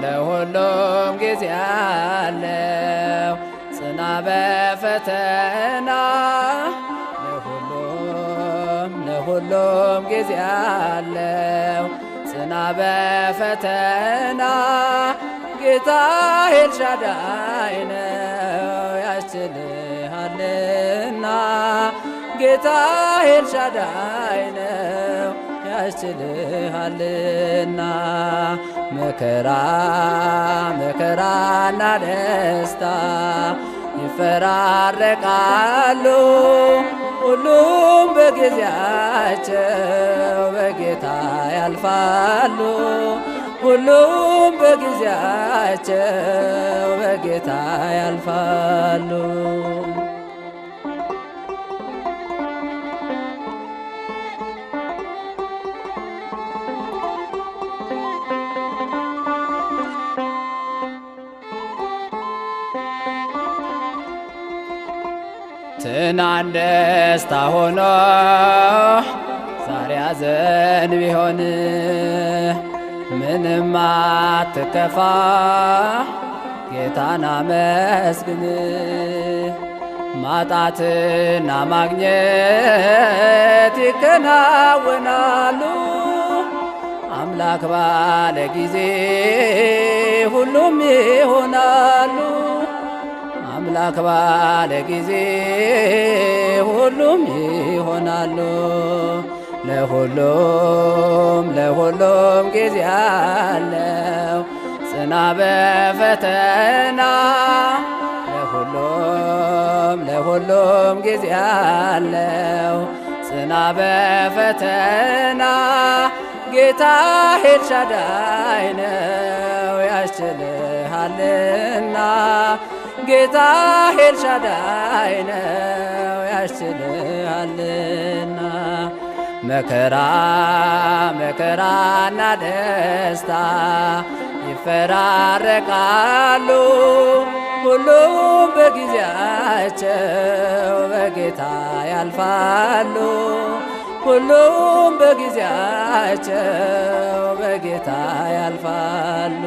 ለሁሉም ጊዜ አለው ጽና በፈተና ለሁሉም ጊዜ አለው ጽና በፈተና ጌታ ኤልሻዳይ ነው ያስችልሃልና ጌታ ኤልሻዳይ ነው ያስችልሃልና መከራና ደስታ ይፈራረቃሉ ሁሉም በጊዜያቸው በጌታ ያልፋሉ ሁሉም በጊዜያቸው በጌታ ያልፋሉ። ትናንት ደስታ ሆኖ ዛሬ ሐዘን ቢሆን ምንም አትከፋ ጌታን አመስግን። ማጣትና ማግኘት ይከናወናሉ አምላክ ባለ ጊዜ ሁሉም ይሆናሉ አምላክ ባለ ጊዜ ሁሉም ይሆናሉ። ለሁሉም ጊዜ አለው ጽና በፈተና ለሁሉም ጊዜ አለው ጽና በፈተና ጌታ ኤልሻዳይ ነው ያስችልሃልና ጌታ ኤልሻዳይ ነው ያስችልሃልና መከራና ደስታ ይፈራረቃሉ ሁሉም በጊዜያቸው በጌታ ያልፋሉ ሁሉም በጊዜያቸው በጌታ ያልፋሉ።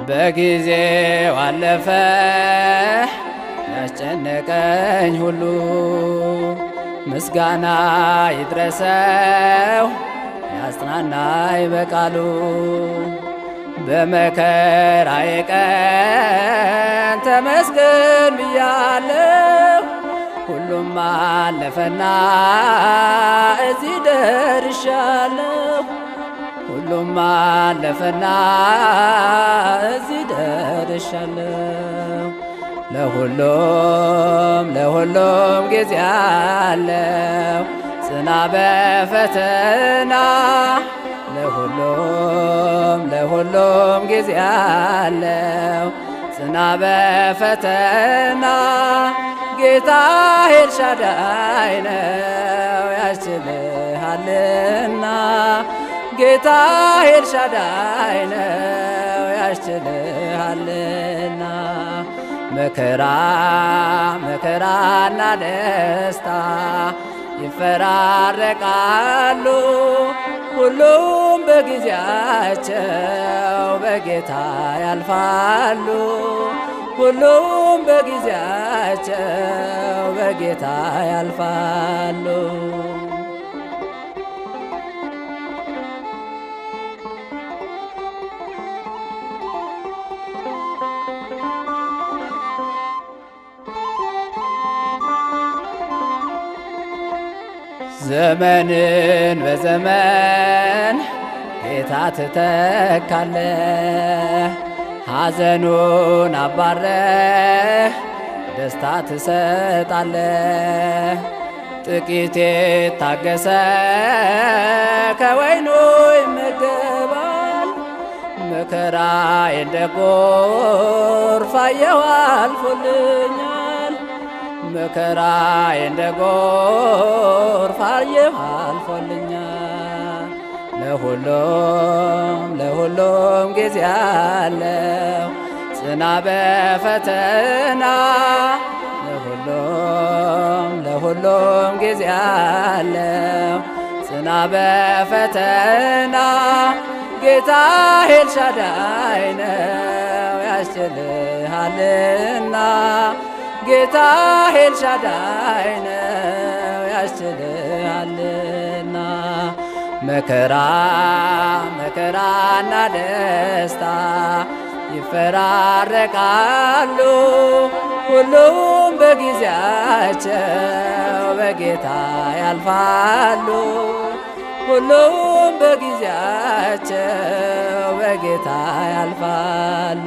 በጊዜው አለፈ ያስጨነቀኝ ሁሉ ምስጋና ይድረሰው ያጽናናኝ በቃሉ በመከራዬ ቀን ተመስገን ብያለሁ ሁሉም አለፈና እዚህ ደርሻለሁ ሁሉም አለፈና እዚህ ደርሻለሁ ለሁሉም ጊዜ አለው ጽና በፈተና ለሁሉም ጊዜ አለው ጽና በፈተና ጌታ ኤልሻዳይ ነው ያስችልሃልና ጌታ ኤልሻዳይ ነው ያስችልሃልና መከራና ደስታ ይፈራረቃሉ ሁሉም በጊዜያቸው በጌታ ያልፋሉ ሁሉም በጊዜያቸው በጌታ ያልፋሉ። ዘመንን በዘመን ጌታ ትተካለህ ሐዘኑን አባረህ ደስታ ትሰጣለህ ጥቂት የታገሰ ከወይኑ ይመገባል መከራዬ እንደ ጎርፍ አየሁ አልፎልኛል መከራዬ እንደ ጎርፍ አየሁ አልፎልኛል ለሁሉም ጊዜ አለው ጽና በፈተና ለሁሉም ጊዜ አለው ጽና በፈተና ጌታ ኤልሻዳይ ነው ያስችልሃልና ጌታ ኤልሻዳይ ነው ያስችልሃልና መከራና ደስታ ይፈራረቃሉ ሁሉም በጊዜያቸው በጌታ ያልፋሉ ሁሉም በጊዜያቸው በጌታ ያልፋሉ።